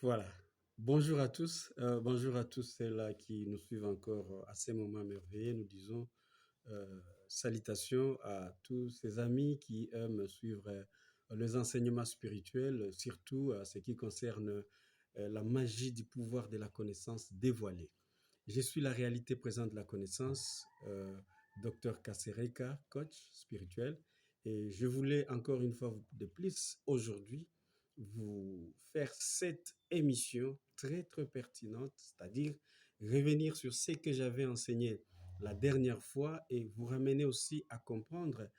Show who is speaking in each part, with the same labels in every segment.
Speaker 1: Voilà. Bonjour à tous ceux-là qui nous suivent encore à ces moments merveilleux. Nous disons salutations à tous ces amis qui aiment suivre les enseignements spirituels, surtout à ce qui concerne la magie du pouvoir de la connaissance dévoilée. Je suis la réalité présente de la connaissance, Dr Kasereka, coach spirituel, et je voulais encore une fois de plus aujourd'hui vous faire cette émission très très pertinente, c'est-à-dire revenir sur ce que j'avais enseigné la dernière fois et vous ramener aussi à comprendre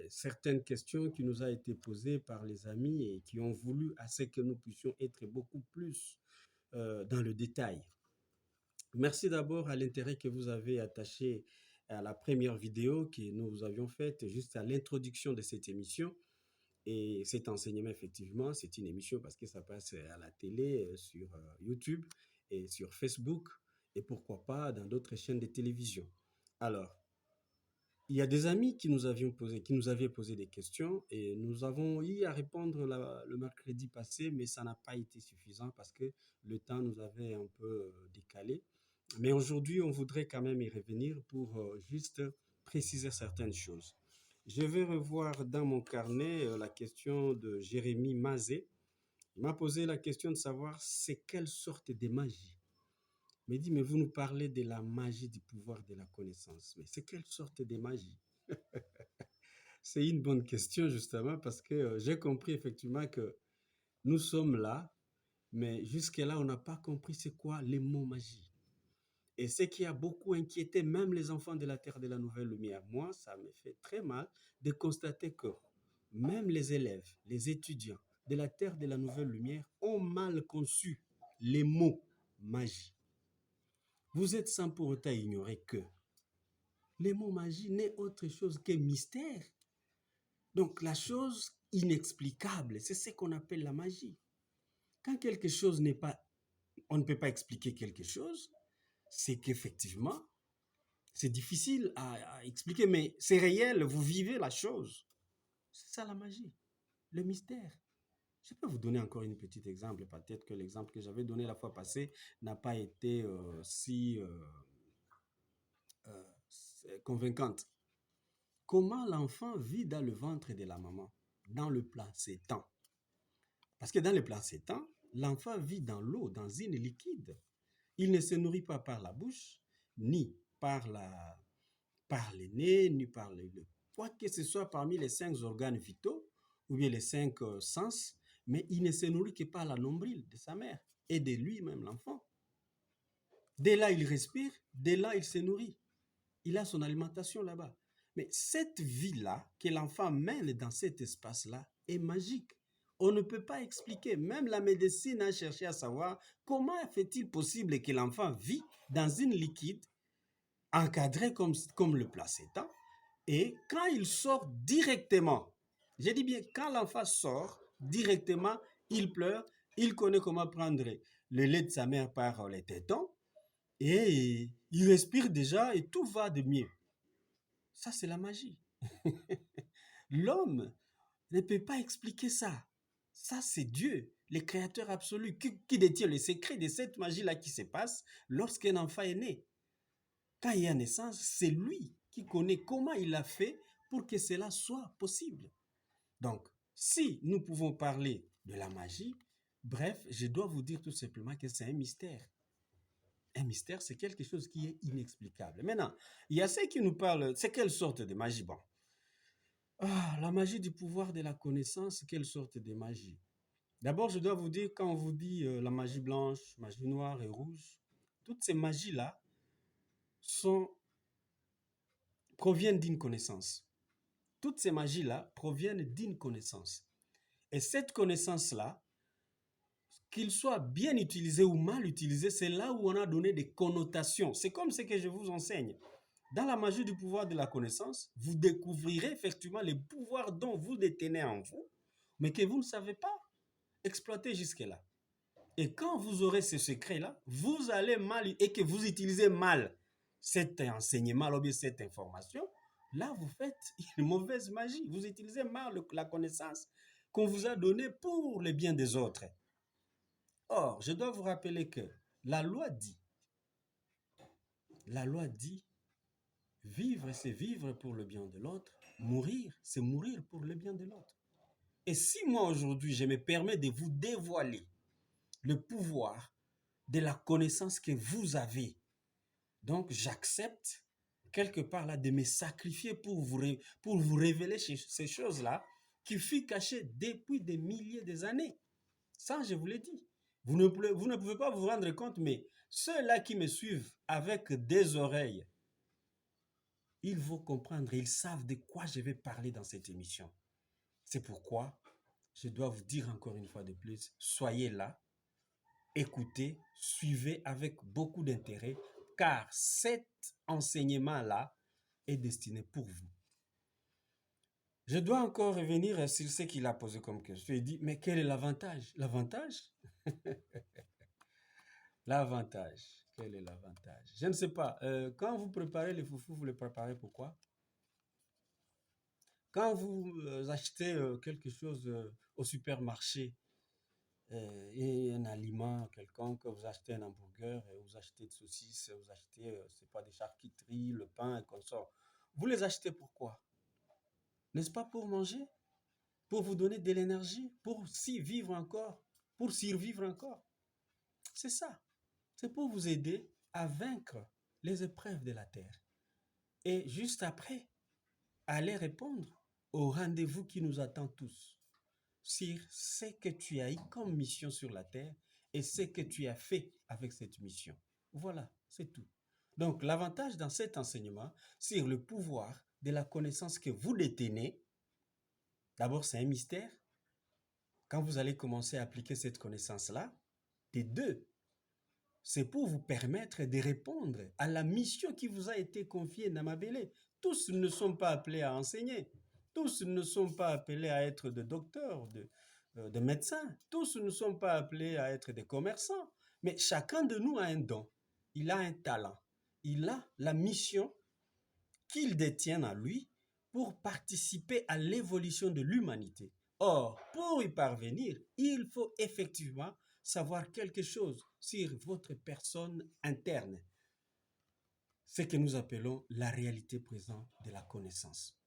Speaker 1: certaines questions qui nous ont été posées par les amis et qui ont voulu à ce que nous puissions être beaucoup plus dans le détail. Merci d'abord à l'intérêt que vous avez attaché à la première vidéo que nous avions faite juste à l'introduction de cette émission. Et cet enseignement, effectivement, c'est une émission parce que ça passe à la télé, sur YouTube et sur Facebook et pourquoi pas dans d'autres chaînes de télévision. Alors, il y a des amis qui nous avaient posé des questions et nous avons eu à répondre le mercredi passé, mais ça n'a pas été suffisant parce que le temps nous avait un peu décalé. Mais aujourd'hui, on voudrait quand même y revenir pour juste préciser certaines choses. Je vais revoir dans mon carnet la question de Jérémy Mazet. Il m'a posé la question de savoir c'est quelle sorte de magie. Il m'a dit, mais vous nous parlez de la magie du pouvoir de la connaissance. Mais c'est quelle sorte de magie? C'est une bonne question justement parce que j'ai compris effectivement que nous sommes là, mais jusque-là, on n'a pas compris c'est quoi les mots magie. Et ce qui a beaucoup inquiété même les enfants de la Terre de la Nouvelle Lumière, moi, ça me fait très mal de constater que même les élèves, les étudiants de la Terre de la Nouvelle Lumière ont mal conçu les mots magie. Vous êtes sans pour autant ignorer que les mots magie n'est autre chose que mystère. Donc la chose inexplicable, c'est ce qu'on appelle la magie. Quand quelque chose n'est pas, on ne peut pas expliquer quelque chose, c'est qu'effectivement, c'est difficile à expliquer, mais c'est réel, vous vivez la chose. C'est ça la magie, le mystère. Je peux vous donner encore un petit exemple. Peut-être que l'exemple que j'avais donné la fois passée n'a pas été si convaincante. Comment l'enfant vit dans le ventre de la maman, dans le placétan? Parce que dans le placétan, l'enfant vit dans l'eau, dans une liquide. Il ne se nourrit pas par la bouche, ni par le nez, ni par quoi que ce soit parmi les 5 organes vitaux, ou bien les 5 sens, mais il ne se nourrit que par la nombril de sa mère et de lui-même, l'enfant. Dès là, il respire, dès là, il se nourrit. Il a son alimentation là-bas. Mais cette vie-là que l'enfant mène dans cet espace-là est magique. On ne peut pas expliquer. Même la médecine a cherché à savoir comment fait-il possible que l'enfant vit dans une liquide encadrée comme le placenta et quand il sort directement, je dis bien quand l'enfant sort directement, il pleure, il connaît comment prendre le lait de sa mère par les tétons et il respire déjà et tout va de mieux. Ça, c'est la magie. L'homme ne peut pas expliquer ça. Ça, c'est Dieu, le créateur absolu, qui détient le secret de cette magie-là qui se passe lorsqu'un enfant est né. Quand il y a naissance, c'est lui qui connaît comment il a fait pour que cela soit possible. Donc, si nous pouvons parler de la magie, bref, je dois vous dire tout simplement que c'est un mystère. Un mystère, c'est quelque chose qui est inexplicable. Maintenant, il y a ceux qui nous parlent, c'est quelle sorte de magie? Bon, la magie du pouvoir de la connaissance, quelle sorte de magie? D'abord, je dois vous dire, quand on vous dit la magie blanche, magie noire et rouge, toutes ces magies-là sont, proviennent d'une connaissance. Toutes ces magies-là proviennent d'une connaissance. Et cette connaissance-là, qu'il soit bien utilisé ou mal utilisé, c'est là où on a donné des connotations. C'est comme ce que je vous enseigne. Dans la magie du pouvoir de la connaissance, vous découvrirez effectivement les pouvoirs dont vous détenez en vous, mais que vous ne savez pas exploiter jusque-là. Et quand vous aurez ce secret-là, vous allez mal, et que vous utilisez mal cet enseignement ou bien cette information, là, vous faites une mauvaise magie. Vous utilisez mal la connaissance qu'on vous a donnée pour le bien des autres. Or, je dois vous rappeler que la loi dit, la loi dit, vivre, c'est vivre pour le bien de l'autre. Mourir, c'est mourir pour le bien de l'autre. Et si moi aujourd'hui, je me permets de vous dévoiler le pouvoir de la connaissance que vous avez, donc j'accepte quelque part là de me sacrifier pour vous révéler ces choses-là qui furent cachées depuis des milliers d'années. Ça, je vous l'ai dit. Vous ne pouvez pas vous rendre compte, mais ceux-là qui me suivent avec des oreilles, ils vont comprendre, ils savent de quoi je vais parler dans cette émission. C'est pourquoi je dois vous dire encore une fois de plus, soyez là, écoutez, suivez avec beaucoup d'intérêt, car cet enseignement-là est destiné pour vous. Je dois encore revenir sur ce qu'il a posé comme question. Il dit, mais quel est l'avantage? L'avantage? L'avantage. Quel est l'avantage? Je ne sais pas. Quand vous préparez les foufous, vous les préparez pourquoi? Quand vous achetez quelque chose au supermarché, et un aliment quelconque, vous achetez un hamburger, vous achetez des saucisses, vous achetez, c'est pas des charcuteries, le pain et consort. Vous les achetez pourquoi? N'est-ce pas pour manger? Pour vous donner de l'énergie? Pour s'y vivre encore? Pour survivre encore? C'est ça. C'est pour vous aider à vaincre les épreuves de la terre. Et juste après, aller répondre au rendez-vous qui nous attend tous sur ce que tu as eu comme mission sur la terre et ce que tu as fait avec cette mission. Voilà, c'est tout. Donc, l'avantage dans cet enseignement, sur le pouvoir de la connaissance que vous détenez, d'abord, c'est un mystère. Quand vous allez commencer à appliquer cette connaissance-là, et deux, c'est pour vous permettre de répondre à la mission qui vous a été confiée, Namabélé. Tous ne sont pas appelés à enseigner. Tous ne sont pas appelés à être des docteurs, de médecins. Tous ne sont pas appelés à être des commerçants. Mais chacun de nous a un don. Il a un talent. Il a la mission qu'il détient en lui pour participer à l'évolution de l'humanité. Or, pour y parvenir, il faut effectivement savoir quelque chose sur votre personne interne, ce que nous appelons la réalité présente de la connaissance.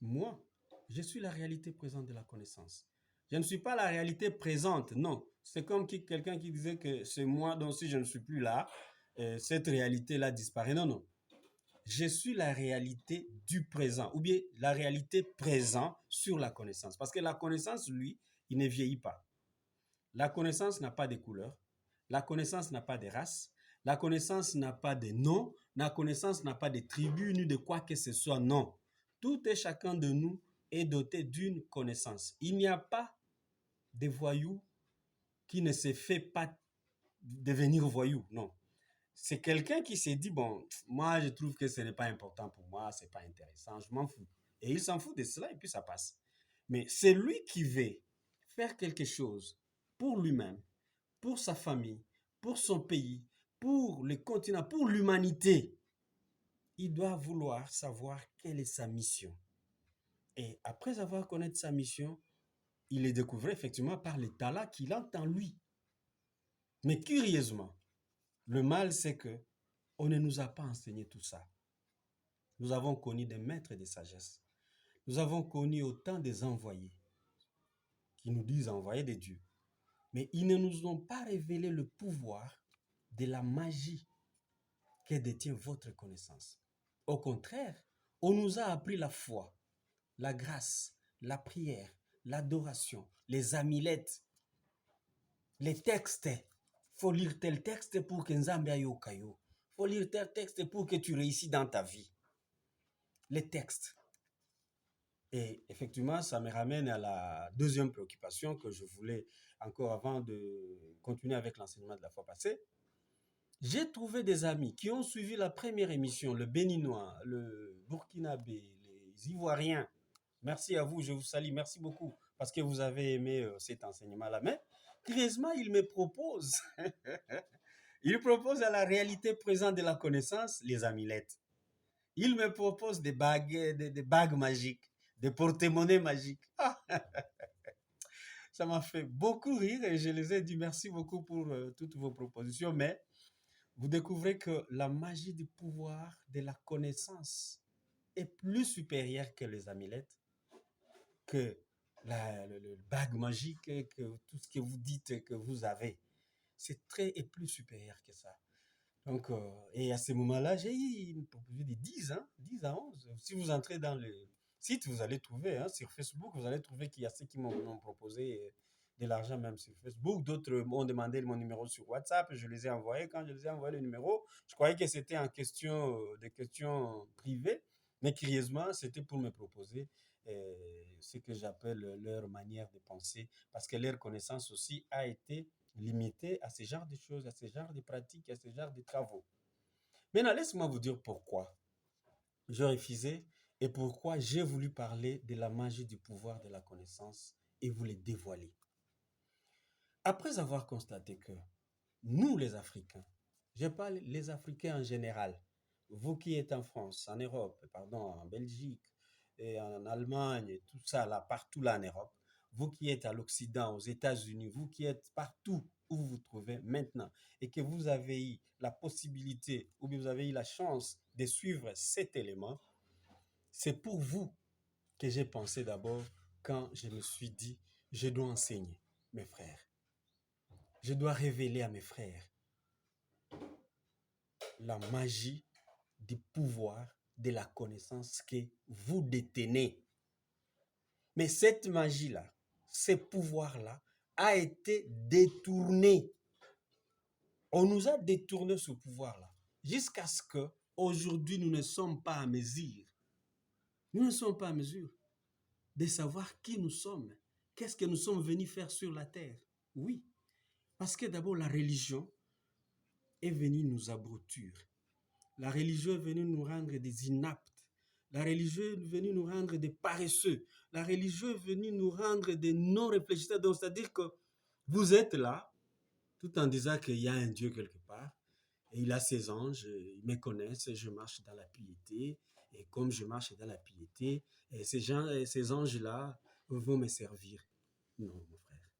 Speaker 1: Moi, je suis la réalité présente de la connaissance. Je ne suis pas la réalité présente, non. C'est comme quelqu'un qui disait que c'est moi, donc si je ne suis plus là, cette réalité-là disparaît. Non, non. Je suis la réalité du présent, ou bien la réalité présente sur la connaissance. Parce que la connaissance, lui, il ne vieillit pas. La connaissance n'a pas de couleur, la connaissance n'a pas de race, la connaissance n'a pas de nom, la connaissance n'a pas de tribu ni de quoi que ce soit, non. Tout et chacun de nous est doté d'une connaissance. Il n'y a pas de voyou qui ne se fait pas devenir voyou, non. C'est quelqu'un qui s'est dit, bon, moi je trouve que ce n'est pas important pour moi, c'est pas intéressant, je m'en fous. Et il s'en fout de cela et puis ça passe. Mais c'est lui qui veut faire quelque chose pour lui-même, pour sa famille, pour son pays, pour le continent, pour l'humanité. Il doit vouloir savoir quelle est sa mission. Et après avoir connaître sa mission, il est découvert effectivement par les talents qu'il a en lui. Mais curieusement, le mal, c'est que on ne nous a pas enseigné tout ça. Nous avons connu des maîtres de sagesse. Nous avons connu autant des envoyés qui nous disent envoyés de Dieu. Mais ils ne nous ont pas révélé le pouvoir de la magie que détient votre connaissance. Au contraire, on nous a appris la foi, la grâce, la prière, l'adoration, les amulettes, les textes. Faut lire tel texte pour que Nzambe aille au caillou. Faut lire tel texte pour que tu réussisses dans ta vie. Les textes. Et effectivement, ça me ramène à la deuxième préoccupation que je voulais encore avant de continuer avec l'enseignement de la fois passée. J'ai trouvé des amis qui ont suivi la première émission, le Béninois, le Burkinabé, les Ivoiriens. Merci à vous, je vous salue, merci beaucoup parce que vous avez aimé cet enseignement-là. Mais curieusement, il me propose, il propose à la réalité présente de la connaissance les amulettes. Il me propose des bagues magiques, des porte-monnaies magiques. Ah, Ça m'a fait beaucoup rire et je les ai dit merci beaucoup pour toutes vos propositions. Mais vous découvrez que la magie du pouvoir, de la connaissance, est plus supérieure que les amulettes, que le bague magique, que tout ce que vous dites que vous avez. C'est très et plus supérieur que ça. Donc, et à ce moment-là, j'ai une proposition de 10, hein, 10 à 11. Si vous entrez dans le site, vous allez trouver, hein, sur Facebook, vous allez trouver qu'il y a ceux qui m'ont proposé de l'argent même sur Facebook. D'autres m'ont demandé mon numéro sur WhatsApp. Je les ai envoyés. Quand je les ai envoyé le numéro, je croyais que c'était en question, des questions privées. Mais curieusement, c'était pour me proposer ce que j'appelle leur manière de penser. Parce que leur connaissance aussi a été limitée à ce genre de choses, à ce genre de pratiques, à ce genre de travaux. Maintenant, laisse-moi vous dire pourquoi j'ai refusé et pourquoi j'ai voulu parler de la magie du pouvoir de la connaissance et vous les dévoiler. Après avoir constaté que nous, les Africains, je parle les Africains en général, vous qui êtes en France, en Europe, pardon, en Belgique, et en Allemagne, et tout ça, là, partout là en Europe, vous qui êtes à l'Occident, aux États-Unis, vous qui êtes partout où vous vous trouvez maintenant, et que vous avez eu la possibilité, ou bien vous avez eu la chance de suivre cet élément, c'est pour vous que j'ai pensé d'abord quand je me suis dit, je dois enseigner mes frères. Je dois révéler à mes frères la magie du pouvoir de la connaissance que vous détenez. Mais cette magie-là, ce pouvoir-là, a été détourné. On nous a détourné ce pouvoir-là jusqu'à ce que aujourd'hui nous ne sommes pas à mesure. Nous ne sommes pas à mesure de savoir qui nous sommes. Qu'est-ce que nous sommes venus faire sur la terre? Oui, parce que d'abord la religion est venue nous abrutir. La religion est venue nous rendre des inaptes. La religion est venue nous rendre des paresseux. La religion est venue nous rendre des non-réfléchisseurs. Donc, c'est-à-dire que vous êtes là, tout en disant qu'il y a un Dieu quelque part, et il a ses anges, ils me connaissent, je marche dans la piété, et comme je marche dans la piété, et ces anges-là vont me servir. Non, mon frère.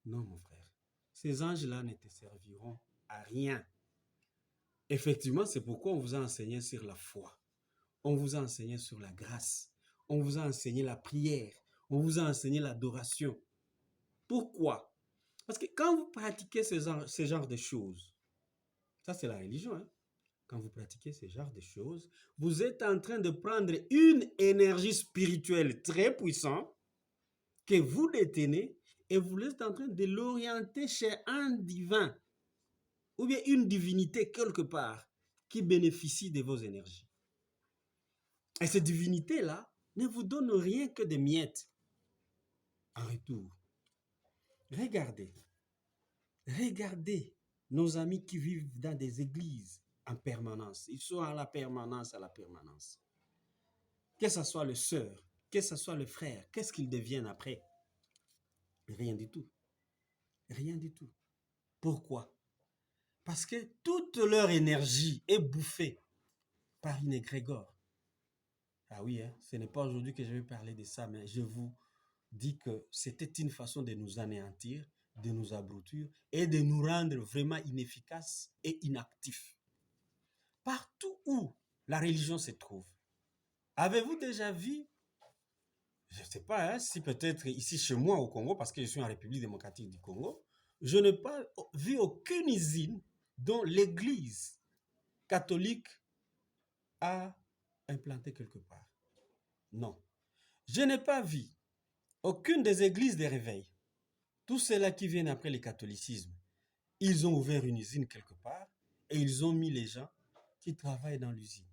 Speaker 1: Non, mon frère. Ces anges-là ne te serviront à rien. Effectivement, c'est pourquoi on vous a enseigné sur la foi. On vous a enseigné sur la grâce. On vous a enseigné la prière. On vous a enseigné l'adoration. Pourquoi? Parce que quand vous pratiquez ce genre de choses, ça c'est la religion, hein? Quand vous pratiquez ce genre de choses, vous êtes en train de prendre une énergie spirituelle très puissante que vous détenez et vous êtes en train de l'orienter chez un divin ou bien une divinité quelque part qui bénéficie de vos énergies. Et cette divinité-là ne vous donne rien que des miettes en retour. Regardez, regardez nos amis qui vivent dans des églises en permanence. Ils sont à la permanence, à la permanence. Que ce soit le sœur, que ce soit le frère, qu'est-ce qu'ils deviennent après? Rien du tout. Rien du tout. Pourquoi? Parce que toute leur énergie est bouffée par une égrégore. Ah oui, hein, ce n'est pas aujourd'hui que je vais parler de ça, mais je vous dis que c'était une façon de nous anéantir, de nous abrutir et de nous rendre vraiment inefficaces et inactifs. Partout où la religion se trouve, avez-vous déjà vu, je ne sais pas, hein, si peut-être ici chez moi au Congo, parce que je suis en République démocratique du Congo, je n'ai pas vu aucune usine dont l'église catholique a implanté quelque part. Non. Je n'ai pas vu aucune des églises de réveil. Tous ceux-là qui viennent après le catholicisme, ils ont ouvert une usine quelque part et ils ont mis les gens qui travaillent dans l'usine.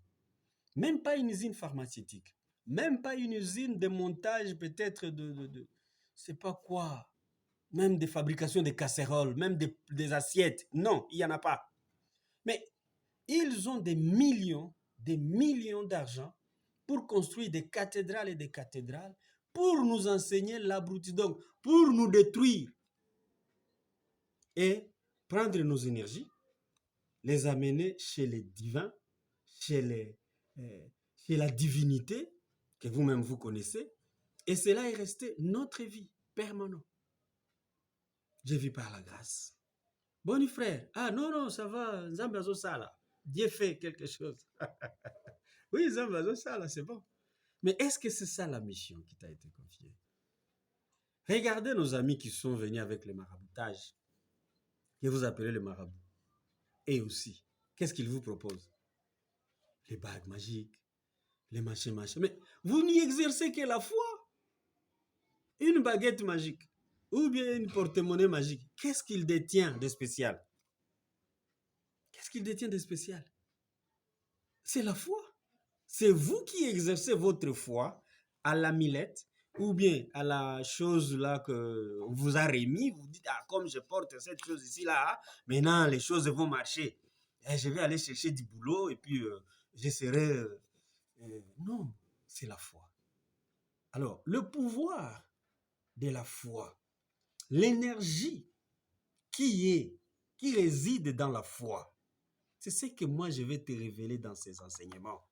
Speaker 1: Même pas une usine pharmaceutique, même pas une usine de montage peut-être c'est pas quoi, même des fabrications de casseroles, même des assiettes. Non, il n'y en a pas. Mais ils ont des millions d'argent pour construire des cathédrales et des cathédrales, pour nous enseigner l'abruti, donc pour nous détruire et prendre nos énergies, les amener chez les divins, chez la divinité que vous-même vous connaissez, et cela est resté notre vie permanente. Je vis par la grâce. Bon frère, ah non, non, ça va, Zambazo Sala. Dieu fait quelque chose. Oui, Zambazo Sala, c'est bon. Mais est-ce que c'est ça la mission qui t'a été confiée? Regardez nos amis qui sont venus avec le maraboutage, que vous appelez le marabout. Et aussi, qu'est-ce qu'ils vous proposent? Les bagues magiques, les machins. Mais vous n'y exercez que la foi. Une baguette magique ou bien une porte-monnaie magique, qu'est-ce qu'il détient de spécial? Qu'est-ce qu'il détient de spécial? C'est la foi. C'est vous qui exercez votre foi à l'amulette ou bien à la chose là que on vous a remis. Vous dites, ah, comme je porte cette chose ici là, maintenant les choses vont marcher. Et je vais aller chercher du boulot et puis je serai. Non, c'est la foi. Alors, le pouvoir de la foi, l'énergie qui réside dans la foi, c'est ce que moi je vais te révéler dans ces enseignements.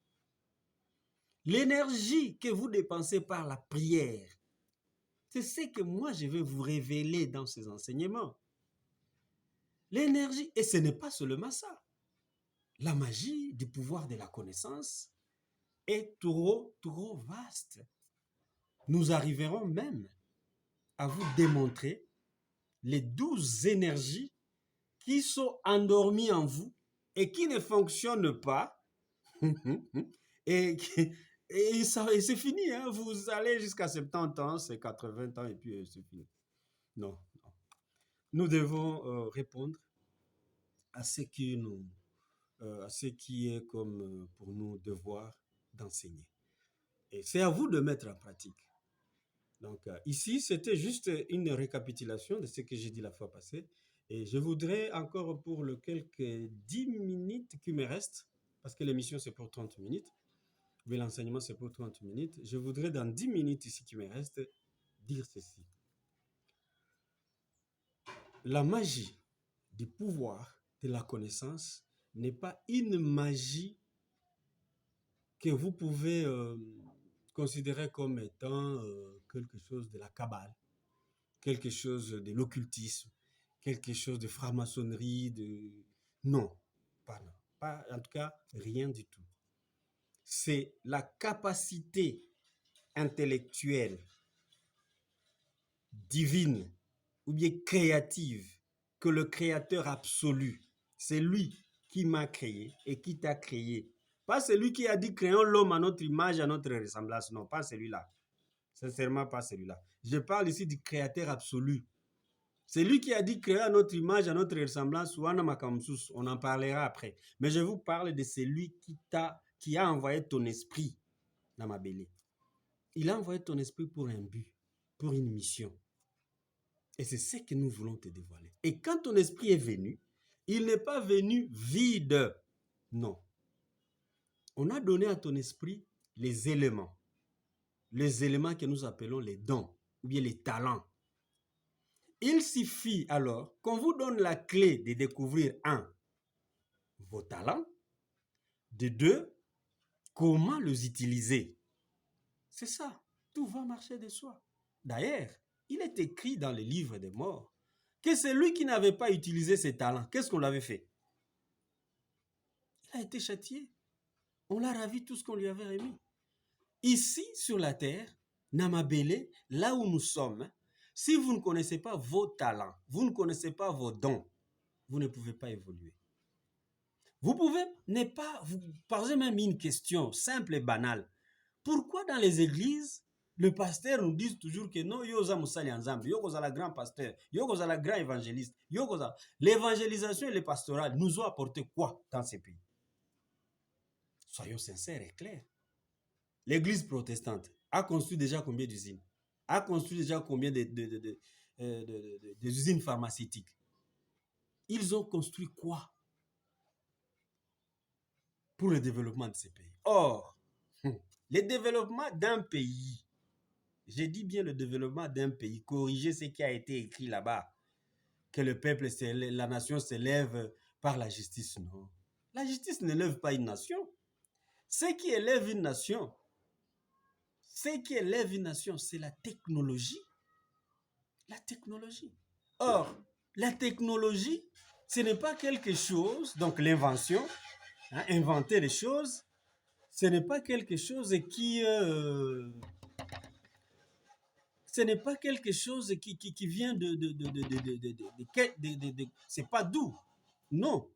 Speaker 1: L'énergie que vous dépensez par la prière, c'est ce que moi je vais vous révéler dans ces enseignements. L'énergie, et ce n'est pas seulement ça. La magie du pouvoir de la connaissance est trop vaste. Nous arriverons même à vous démontrer les 12 énergies qui sont endormies en vous et qui ne fonctionnent pas. et c'est fini, hein? Vous allez jusqu'à 70 ans, c'est 80 ans et puis c'est fini. Non, non. Nous devons répondre à ce qui est comme pour nous devoir d'enseigner. Et c'est à vous de mettre en pratique. Donc ici, c'était juste une récapitulation de ce que j'ai dit la fois passée. Et je voudrais encore pour le quelques 10 minutes qui me restent, parce que l'émission c'est pour 30 minutes, mais l'enseignement c'est pour 30 minutes, je voudrais dans 10 minutes ici qui me restent dire ceci. La magie du pouvoir de la connaissance n'est pas une magie que vous pouvez considérer comme étant quelque chose de la Kabbale, quelque chose de l'occultisme, quelque chose de franc-maçonnerie, non, pas en tout cas rien du tout. C'est la capacité intellectuelle divine ou bien créative que le créateur absolu, c'est lui qui m'a créé et qui t'a créé. Pas celui qui a dit créons l'homme à notre image, à notre ressemblance. Non, pas celui-là. Sincèrement, pas celui-là. Je parle ici du créateur absolu. C'est lui qui a dit créer à notre image, à notre ressemblance, on en parlera après. Mais je vous parle de celui qui a envoyé ton esprit dans ma belle. Il a envoyé ton esprit pour un but, pour une mission. Et c'est ce que nous voulons te dévoiler. Et quand ton esprit est venu, il n'est pas venu vide. Non. On a donné à ton esprit les éléments que nous appelons les dons ou bien les talents. Il suffit alors qu'on vous donne la clé de découvrir, 1, vos talents, de 2, comment les utiliser. C'est ça, tout va marcher de soi. D'ailleurs, il est écrit dans le livre des morts que celui qui n'avait pas utilisé ses talents, qu'est-ce qu'on l'avait fait? Il a été châtié. On l'a ravi tout ce qu'on lui avait remis. Ici, sur la terre, Namabele, là où nous sommes, si vous ne connaissez pas vos talents, vous ne connaissez pas vos dons, vous ne pouvez pas évoluer. Vous pouvez ne pas, vous posez même une question simple et banale. Pourquoi dans les églises, le pasteur nous dit toujours que non, yoza musali ensemble, yoza la grand pasteur, yoza la grand évangéliste, yoza. L'évangélisation et le pastoral nous ont apporté quoi dans ces pays? Soyons sincères et clairs. L'église protestante a construit déjà combien d'usines? A construit déjà combien d'usines pharmaceutiques? Ils ont construit quoi pour le développement de ces pays? Or, le développement d'un pays, je dis bien le développement d'un pays, corriger ce qui a été écrit là-bas, que le peuple, la nation s'élève par la justice. Non. La justice n'élève pas une nation. Ce qui élève une nation, c'est la technologie. La technologie. Or, la technologie, ce n'est pas quelque chose, donc l'invention, hein, inventer les choses, ce n'est pas quelque chose ce n'est pas quelque chose qui vient c'est pas doux. Non.